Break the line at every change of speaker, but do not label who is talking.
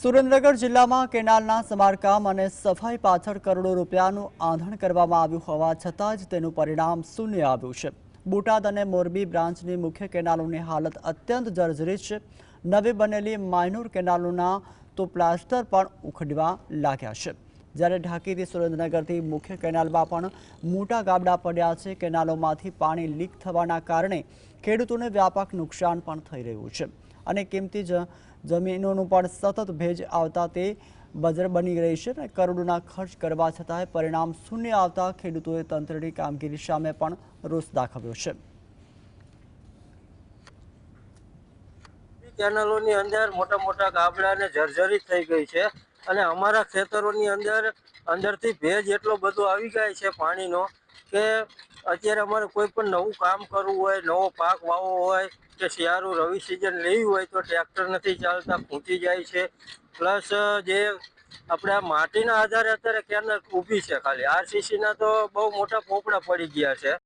સુરેન્દ્રનગર જિલ્લામાં કેનાલના સમારકામ અને સફાઈ પાછળ કરોડો રૂપિયાનું આંધણ કરવામાં આવ્યું હોવા છતાં જ તેનું પરિણામ શૂન્ય આવ્યું છે। બોટાદ અને મોરબી બ્રાન્ચની મુખ્ય કેનાલોની હાલત અત્યંત જર્જરિત છે। નવી બનેલી માઇનોર કેનાલોના તો પ્લાસ્ટર પણ ઉખડવા લાગ્યા છે, જ્યારે ઢાકીથી સુરેન્દ્રનગરથી મુખ્ય કેનાલમાં પણ મોટા ગાબડા પડ્યા છે। કેનાલોમાંથી પાણી લીક થવાના કારણે ખેડૂતોને વ્યાપક નુકસાન પણ થઈ રહ્યું છે અને કિંમતી જમીનોનું પણ સતત ભેજ આવતા તે બજર બની રહી છે અને કરોડોના ખર્ચ કરવા છતાંય પરિણામ શૂન્ય આવતા ખેડૂતોએ તંત્રની કામગીરી સામે પણ રોષ દાખવ્યો છે।
કેનાલોની અંદર મોટા મોટા ગાબડા ને જર્જરિત થઈ ગઈ છે અને અમારા ખેતરોની અંદરથી ભેજ એટલો બધો આવી જાય છે પાણીનો કે અત્યારે અમારે કોઈ પણ નવું કામ કરવું હોય, નવો પાક વાવવો હોય કે શિયાળુ રવિ સિઝન લેવી હોય તો ટ્રેક્ટર નથી ચાલતા, ખૂંચી જાય છે। પ્લસ જે આપણે આ માટીના આધારે અત્યારે કેનાલ ઊભી છે, ખાલી આરસીસીના તો બહુ મોટા પોપડા પડી ગયા છે।